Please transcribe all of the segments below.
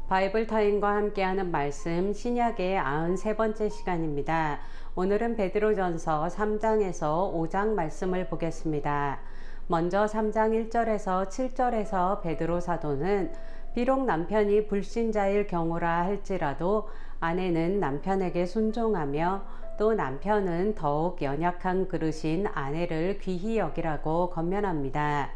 바이블 타임과 함께하는 말씀 신약의 93번째 시간입니다. 오늘은 베드로전서 3장에서 5장 말씀을 보겠습니다. 먼저 3장 1절에서 7절에서 베드로 사도는 비록 남편이 불신자일 경우라 할지라도 아내는 남편에게 순종하며 또 남편은 더욱 연약한 그릇인 아내를 귀히 여기라고 권면합니다.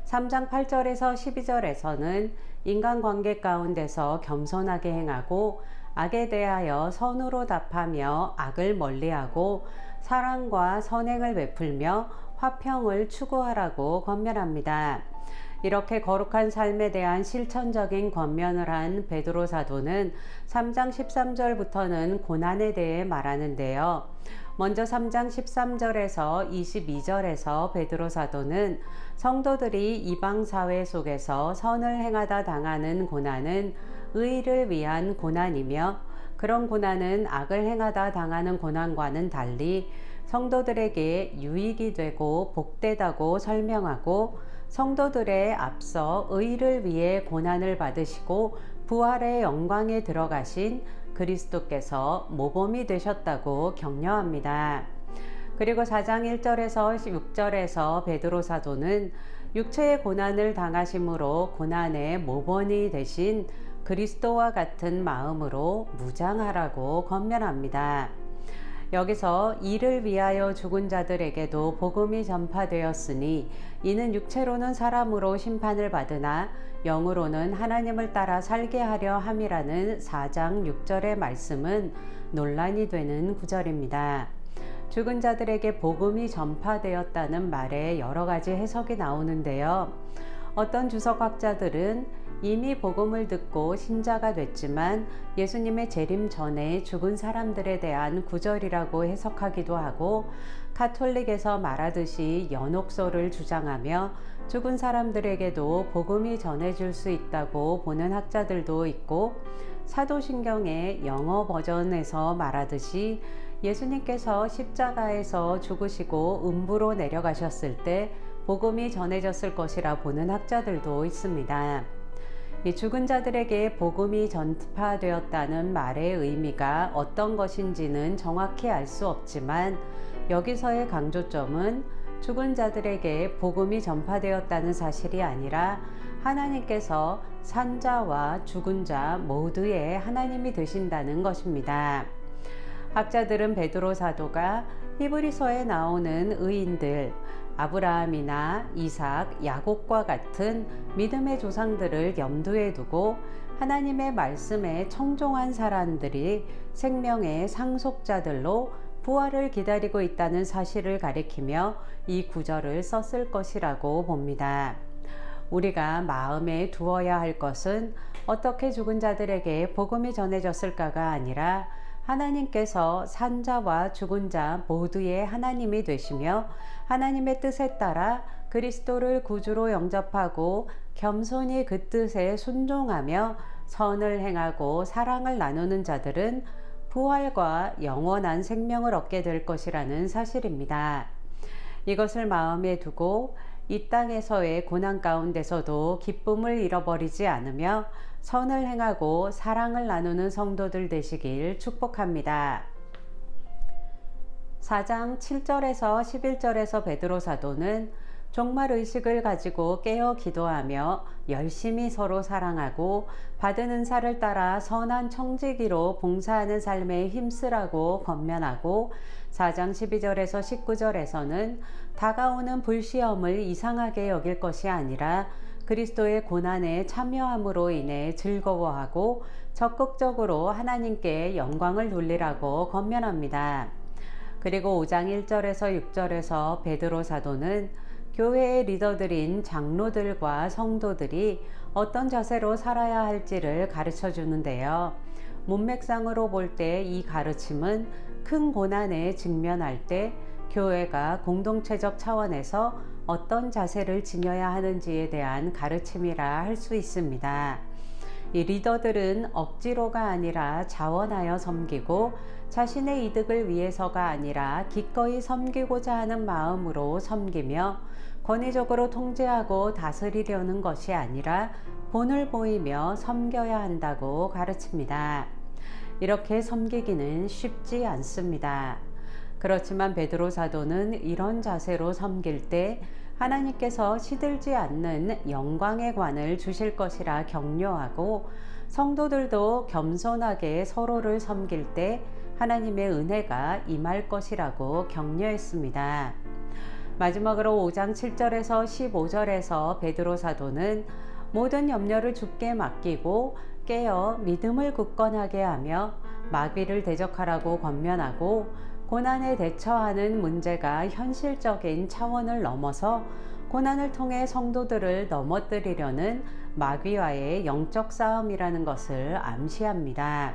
3장 8절에서 12절에서는 인간관계 가운데서 겸손하게 행하고 악에 대하여 선으로 답하며 악을 멀리하고 사랑과 선행을 베풀며 화평을 추구하라고 권면합니다. 이렇게 거룩한 삶에 대한 실천적인 권면을 한 베드로 사도는 3장 13절부터는 고난에 대해 말하는데요. 먼저 3장 13절에서 22절에서 베드로 사도는 성도들이 이방 사회 속에서 선을 행하다 당하는 고난은 의를 위한 고난이며 그런 고난은 악을 행하다 당하는 고난과는 달리 성도들에게 유익이 되고 복되다고 설명하고 성도들의 앞서 의를 위해 고난을 받으시고 부활의 영광에 들어가신 그리스도께서 모범이 되셨다고 격려합니다. 그리고 4장 1절에서 6절에서 베드로 사도는 육체의 고난을 당하심으로 고난의 모범이 되신 그리스도와 같은 마음으로 무장하라고 권면합니다. 여기서 이를 위하여 죽은 자들에게도 복음이 전파되었으니 이는 육체로는 사람으로 심판을 받으나 영으로는 하나님을 따라 살게 하려 함이라는 4장 6절의 말씀은 논란이 되는 구절입니다. 죽은 자들에게 복음이 전파되었다는 말에 여러 가지 해석이 나오는데요. 어떤 주석학자들은 이미 복음을 듣고 신자가 됐지만 예수님의 재림 전에 죽은 사람들에 대한 구절이라고 해석하기도 하고 가톨릭에서 말하듯이 연옥소를 주장하며 죽은 사람들에게도 복음이 전해질 수 있다고 보는 학자들도 있고 사도신경의 영어 버전에서 말하듯이 예수님께서 십자가에서 죽으시고 음부로 내려가셨을 때 복음이 전해졌을 것이라 보는 학자들도 있습니다. 이 죽은 자들에게 복음이 전파되었다는 말의 의미가 어떤 것인지는 정확히 알 수 없지만 여기서의 강조점은 죽은 자들에게 복음이 전파되었다는 사실이 아니라 하나님께서 산자와 죽은 자 모두의 하나님이 되신다는 것입니다. 학자들은 베드로 사도가 히브리서에 나오는 의인들, 아브라함이나 이삭, 야곱과 같은 믿음의 조상들을 염두에 두고 하나님의 말씀에 청종한 사람들이 생명의 상속자들로 부활을 기다리고 있다는 사실을 가리키며 이 구절을 썼을 것이라고 봅니다. 우리가 마음에 두어야 할 것은 어떻게 죽은 자들에게 복음이 전해졌을까가 아니라 하나님께서 산자와 죽은 자 모두의 하나님이 되시며 하나님의 뜻에 따라 그리스도를 구주로 영접하고 겸손히 그 뜻에 순종하며 선을 행하고 사랑을 나누는 자들은 부활과 영원한 생명을 얻게 될 것이라는 사실입니다. 이것을 마음에 두고 이 땅에서의 고난 가운데서도 기쁨을 잃어버리지 않으며 선을 행하고 사랑을 나누는 성도들 되시길 축복합니다. 4장 7절에서 11절에서 베드로 사도는 종말 의식을 가지고 깨어 기도하며 열심히 서로 사랑하고 받은 은사를 따라 선한 청지기로 봉사하는 삶에 힘쓰라고 권면하고 4장 12절에서 19절에서는 다가오는 불시험을 이상하게 여길 것이 아니라 그리스도의 고난에 참여함으로 인해 즐거워하고 적극적으로 하나님께 영광을 돌리라고 권면합니다. 그리고 5장 1절에서 6절에서 베드로 사도는 교회의 리더들인 장로들과 성도들이 어떤 자세로 살아야 할지를 가르쳐 주는데요. 문맥상으로 볼 때 이 가르침은 큰 고난에 직면할 때 교회가 공동체적 차원에서 어떤 자세를 지녀야 하는지에 대한 가르침이라 할 수 있습니다. 이 리더들은 억지로가 아니라 자원하여 섬기고 자신의 이득을 위해서가 아니라 기꺼이 섬기고자 하는 마음으로 섬기며 권위적으로 통제하고 다스리려는 것이 아니라 본을 보이며 섬겨야 한다고 가르칩니다. 이렇게 섬기기는 쉽지 않습니다. 그렇지만 베드로 사도는 이런 자세로 섬길 때 하나님께서 시들지 않는 영광의 관을 주실 것이라 격려하고, 성도들도 겸손하게 서로를 섬길 때 하나님의 은혜가 임할 것이라고 격려했습니다. 마지막으로 5장 7절에서 15절에서 베드로 사도는 모든 염려를 주께 맡기고 깨어 믿음을 굳건하게 하며 마귀를 대적하라고 권면하고, 고난에 대처하는 문제가 현실적인 차원을 넘어서 고난을 통해 성도들을 넘어뜨리려는 마귀와의 영적 싸움이라는 것을 암시합니다.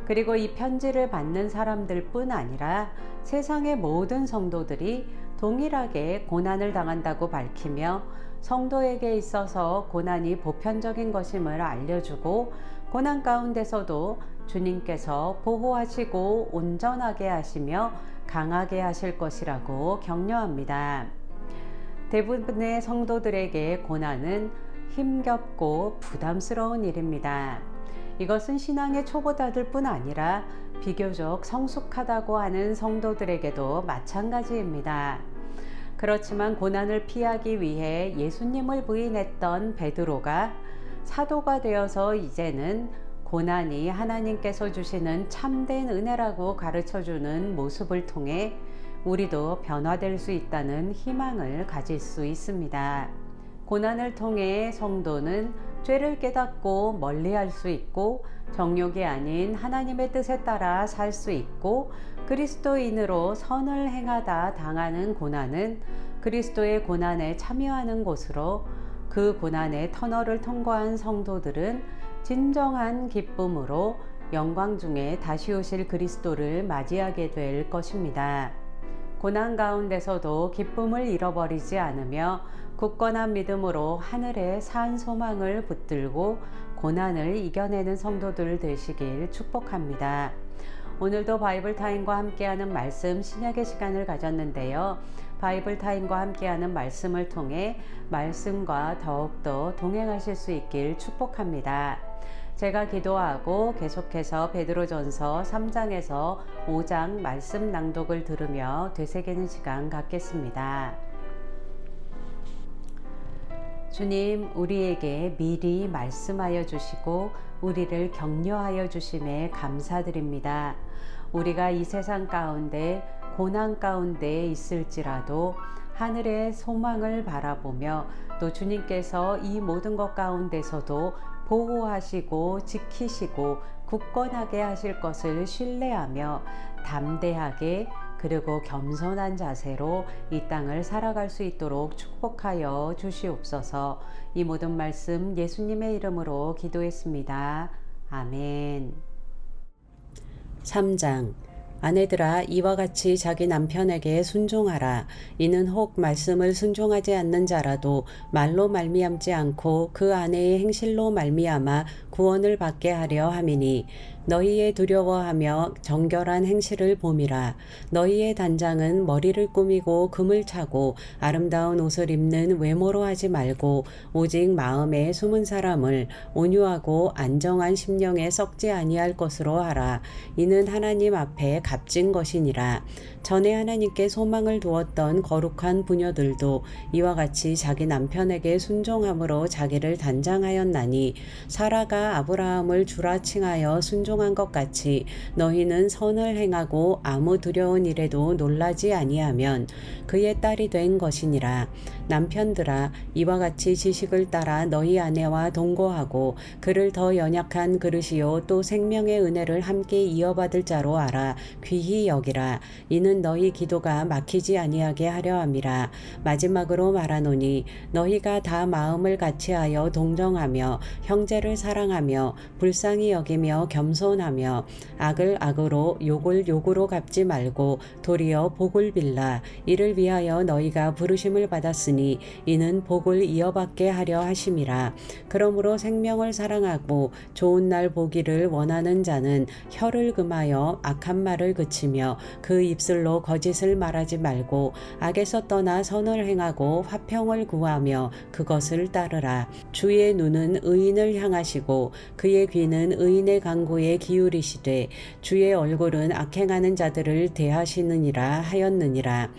그리고 이 편지를 받는 사람들뿐 아니라 세상의 모든 성도들이 동일하게 고난을 당한다고 밝히며, 성도에게 있어서 고난이 보편적인 것임을 알려주고, 고난 가운데서도 주님께서 보호하시고 온전하게 하시며 강하게 하실 것이라고 격려합니다. 대부분의 성도들에게 고난은 힘겹고 부담스러운 일입니다. 이것은 신앙의 초보자들 뿐 아니라 비교적 성숙하다고 하는 성도들에게도 마찬가지입니다. 그렇지만 고난을 피하기 위해 예수님을 부인했던 베드로가 사도가 되어서 이제는 고난이 하나님께서 주시는 참된 은혜라고 가르쳐주는 모습을 통해 우리도 변화될 수 있다는 희망을 가질 수 있습니다. 고난을 통해 성도는 죄를 깨닫고 멀리할 수 있고, 정욕이 아닌 하나님의 뜻에 따라 살 수 있고, 그리스도인으로 선을 행하다 당하는 고난은 그리스도의 고난에 참여하는 곳으로, 그 고난의 터널을 통과한 성도들은 진정한 기쁨으로 영광 중에 다시 오실 그리스도를 맞이하게 될 것입니다. 고난 가운데서도 기쁨을 잃어버리지 않으며 굳건한 믿음으로 하늘의 산 소망을 붙들고 고난을 이겨내는 성도들 되시길 축복합니다. 오늘도 바이블 타임과 함께하는 말씀 신약의 시간을 가졌는데요. 바이블 타임과 함께하는 말씀을 통해 말씀과 더욱더 동행하실 수 있길 축복합니다. 제가 기도하고 계속해서 베드로전서 3장에서 5장 말씀 낭독을 들으며 되새기는 시간 갖겠습니다. 주님, 우리에게 미리 말씀하여 주시고 우리를 격려하여 주심에 감사드립니다. 우리가 이 세상 가운데 고난 가운데 있을지라도 하늘의 소망을 바라보며, 또 주님께서 이 모든 것 가운데서도 보호하시고 지키시고 굳건하게 하실 것을 신뢰하며 담대하게 그리고 겸손한 자세로 이 땅을 살아갈 수 있도록 축복하여 주시옵소서. 이 모든 말씀 예수님의 이름으로 기도했습니다. 아멘. 3장. 아내들아, 이와 같이 자기 남편에게 순종하라. 이는 혹 말씀을 순종하지 않는 자라도 말로 말미암지 않고 그 아내의 행실로 말미암아 구원을 받게 하려 함이니, 너희의 두려워하며 정결한 행실을 봄이라. 너희의 단장은 머리를 꾸미고 금을 차고 아름다운 옷을 입는 외모로 하지 말고, 오직 마음에 숨은 사람을 온유하고 안정한 심령에 썩지 아니할 것으로 하라. 이는 하나님 앞에 값진 것이니라. 전에 하나님께 소망을 두었던 거룩한 부녀들도 이와 같이 자기 남편에게 순종함으로 자기를 단장하였나니, 사라가 아브라함을 주라 칭하여 순종한 것 같이 너희는 선을 행하고 아무 두려운 일에도 놀라지 아니하면 그의 딸이 된 것이니라. 남편들아, 이와 같이 지식을 따라 너희 아내와 동거하고 그를 더 연약한 그릇이요 또 생명의 은혜를 함께 이어받을 자로 알아 귀히 여기라. 이는 너희 기도가 막히지 아니하게 하려 함이라. 마지막으로 말하노니, 너희가 다 마음을 같이하여 동정하며 형제를 사랑하라. 사랑하며 불쌍히 여기며 겸손하며 악을 악으로 욕을 욕으로 갚지 말고 도리어 복을 빌라. 이를 위하여 너희가 부르심을 받았으니 이는 복을 이어받게 하려 하심이라. 그러므로 생명을 사랑하고 좋은 날 보기를 원하는 자는 혀를 금하여 악한 말을 그치며 그 입술로 거짓을 말하지 말고 악에서 떠나 선을 행하고 화평을 구하며 그것을 따르라. 주의 눈은 의인을 향하시고 그의 귀는 의인의 간구에 기울이시되 주의 얼굴은 악행하는 자들을 대하시느니라 하였느니라.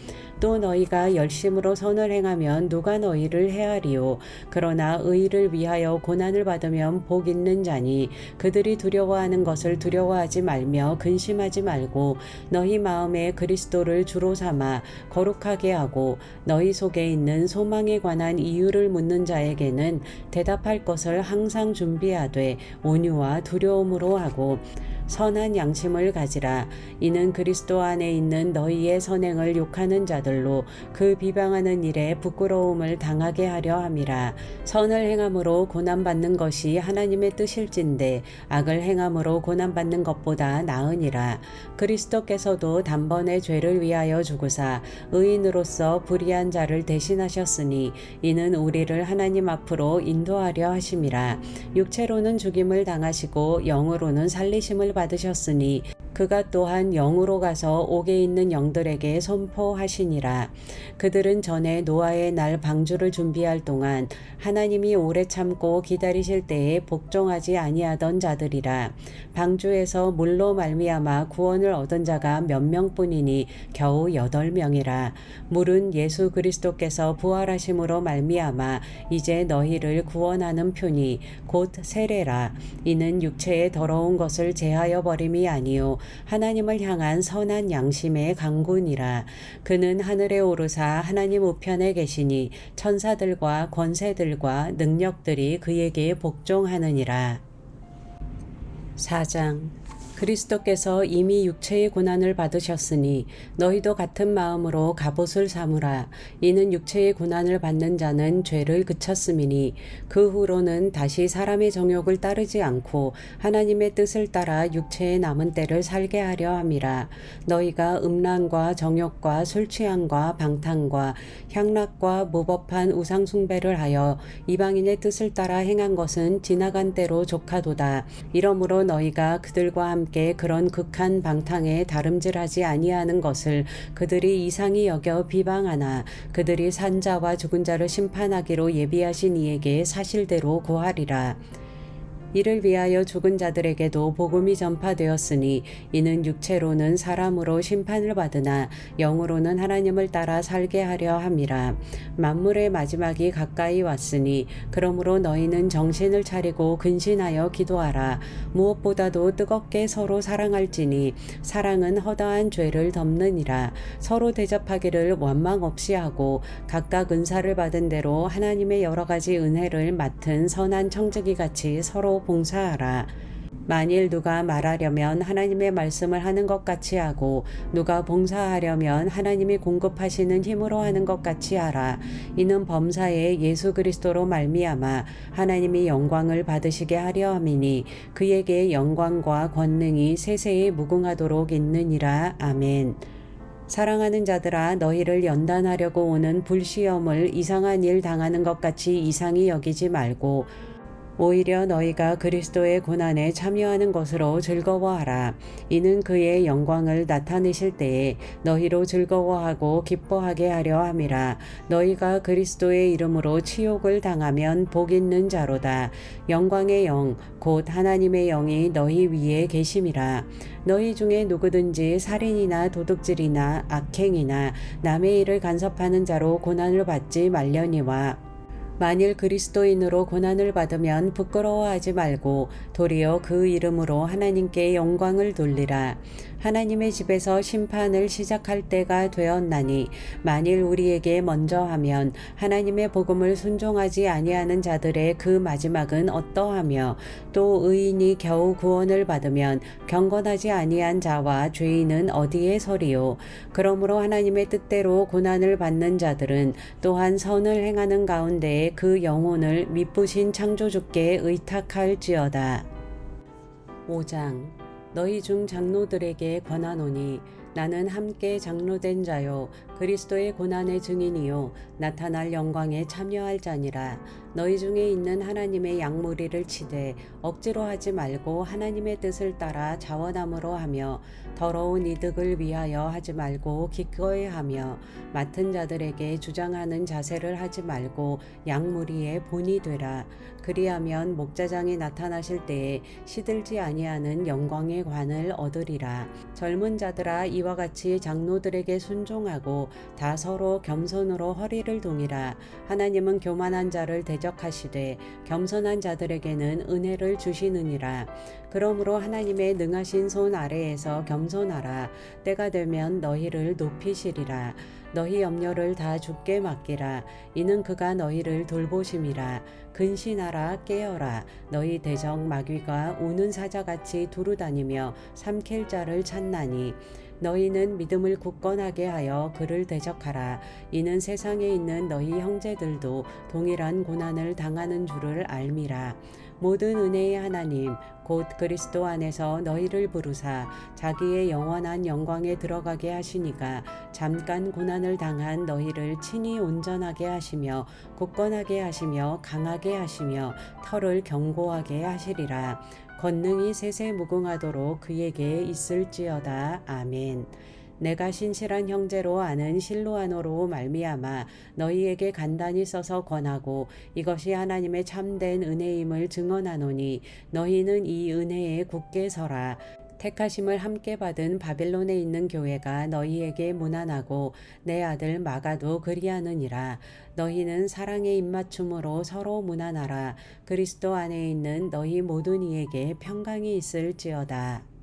또 너희가 열심으로 선을 행하면 누가 너희를 해하리요. 그러나 의를 위하여 고난을 받으면 복 있는 자니 그들이 두려워하는 것을 두려워하지 말며 근심하지 말고 너희 마음에 그리스도를 주로 삼아 거룩하게 하고 너희 속에 있는 소망에 관한 이유를 묻는 자에게는 대답할 것을 항상 준비하되 온유와 두려움으로 하고 선한 양심을 가지라. 이는 그리스도 안에 있는 너희의 선행을 욕하는 자들로 그 비방하는 일에 부끄러움을 당하게 하려 함이라. 선을 행함으로 고난받는 것이 하나님의 뜻일진데 악을 행함으로 고난받는 것보다 나으니라. 그리스도께서도 단번에 죄를 위하여 죽으사 의인으로서 불의한 자를 대신하셨으니 이는 우리를 하나님 앞으로 인도하려 하심이라. 육체로는 죽임을 당하시고 영으로는 살리심을 받으셨으니 그가 또한 영으로 가서 옥에 있는 영들에게 선포하시니라. 그들은 전에 노아의 날 방주를 준비할 동안 하나님이 오래 참고 기다리실 때에 복종하지 아니하던 자들이라. 방주에서 물로 말미암아 구원을 얻은 자가 몇 명뿐이니 겨우 8명이라. 물은 예수 그리스도께서 부활하심으로 말미암아 이제 너희를 구원하는 표니 곧 세례라. 이는 육체의 더러운 것을 제하여 버림이 아니요 하나님을 향한 선한 양심의 강군이라. 그는 하늘에 오르사 하나님 우편에 계시니 천사들과 권세들과 능력들이 그에게 복종하느니라. 4장. 그리스도께서 이미 육체의 고난을 받으셨으니 너희도 같은 마음으로 갑옷을 삼으라. 이는 육체의 고난을 받는 자는 죄를 그쳤음이니 그 후로는 다시 사람의 정욕을 따르지 않고 하나님의 뜻을 따라 육체의 남은 때를 살게 하려 함이라. 너희가 음란과 정욕과 술 취함과 방탕과 향락과 무법한 우상 숭배를 하여 이방인의 뜻을 따라 행한 것은 지나간 때로 족하도다. 이러므로 너희가 그들과 함께 그런 극한 방탕에 다름질하지 아니하는 것을 그들이 이상히 여겨 비방하나 그들이 산자와 죽은 자를 심판하기로 예비하신 이에게 사실대로 고하리라. 이를 위하여 죽은 자들에게도 복음이 전파되었으니 이는 육체로는 사람으로 심판을 받으나 영으로는 하나님을 따라 살게 하려 함이라. 만물의 마지막이 가까이 왔으니 그러므로 너희는 정신을 차리고 근신하여 기도하라. 무엇보다도 뜨겁게 서로 사랑할지니 사랑은 허다한 죄를 덮느니라. 서로 대접하기를 원망 없이 하고 각각 은사를 받은 대로 하나님의 여러 가지 은혜를 맡은 선한 청지기 같이 서로 봉사하라. 만일 누가 말하려면 하나님의 말씀을 하는 것 같이 하고 누가 봉사하려면 하나님이 공급하시는 힘으로 하는 것 같이 하라. 이는 범사에 예수 그리스도로 말미암아 하나님이 영광을 받으시게 하려 함이니 그에게 영광과 권능이 세세에 무궁하도록 있느니라. 아멘. 사랑하는 자들아, 너희를 연단하려고 오는 불시험을 이상한 일 당하는 것 같이 이상히 여기지 말고 오히려 너희가 그리스도의 고난에 참여하는 것으로 즐거워하라. 이는 그의 영광을 나타내실 때에 너희로 즐거워하고 기뻐하게 하려 함이라. 너희가 그리스도의 이름으로 치욕을 당하면 복 있는 자로다. 영광의 영, 곧 하나님의 영이 너희 위에 계심이라. 너희 중에 누구든지 살인이나 도둑질이나 악행이나 남의 일을 간섭하는 자로 고난을 받지 말려니와 만일 그리스도인으로 고난을 받으면 부끄러워하지 말고 도리어 그 이름으로 하나님께 영광을 돌리라. 하나님의 집에서 심판을 시작할 때가 되었나니 만일 우리에게 먼저 하면 하나님의 복음을 순종하지 아니하는 자들의 그 마지막은 어떠하며 또 의인이 겨우 구원을 받으면 경건하지 아니한 자와 죄인은 어디에 서리요. 그러므로 하나님의 뜻대로 고난을 받는 자들은 또한 선을 행하는 가운데에 그 영혼을 미쁘신 창조주께 의탁할지어다. 5장. 너희 중 장로들에게 권하노니 나는 함께 장로된 자요 그리스도의 고난의 증인이요 나타날 영광에 참여할 자니라. 너희 중에 있는 하나님의 양무리를 치되 억지로 하지 말고 하나님의 뜻을 따라 자원함으로 하며 더러운 이득을 위하여 하지 말고 기꺼이 하며 맡은 자들에게 주장하는 자세를 하지 말고 양무리의 본이 되라. 그리하면 목자장이 나타나실 때에 시들지 아니하는 영광의 관을 얻으리라. 젊은 자들아 이와 같이 장로들에게 순종하고 다 서로 겸손으로 허리를 동이라. 하나님은 교만한 자를 대적하시되 겸손한 자들에게는 은혜를 주시느니라. 그러므로 하나님의 능하신 손 아래에서 겸손하라. 때가 되면 너희를 높이시리라. 너희 염려를 다 주께 맡기라. 이는 그가 너희를 돌보심이라. 근신하라 깨어라. 너희 대적 마귀가 우는 사자같이 두루다니며 삼킬 자를 찾나니 너희는 믿음을 굳건하게 하여 그를 대적하라. 이는 세상에 있는 너희 형제들도 동일한 고난을 당하는 줄을 알미라. 모든 은혜의 하나님 곧 그리스도 안에서 너희를 부르사 자기의 영원한 영광에 들어가게 하시니가 잠깐 고난을 당한 너희를 친히 온전하게 하시며 굳건하게 하시며 강하게 하시며 털을 견고하게 하시리라. 권능이 세세무궁하도록 그에게 있을지어다. 아멘. 내가 신실한 형제로 아는 실로아노로 말미암아 너희에게 간단히 써서 권하고 이것이 하나님의 참된 은혜임을 증언하노니 너희는 이 은혜에 굳게 서라. 택하심을 함께 받은 바벨론에 있는 교회가 너희에게 무난하고 내 아들 마가도 그리하느니라. 너희는 사랑의 입맞춤으로 서로 무난하라. 그리스도 안에 있는 너희 모든 이에게 평강이 있을지어다.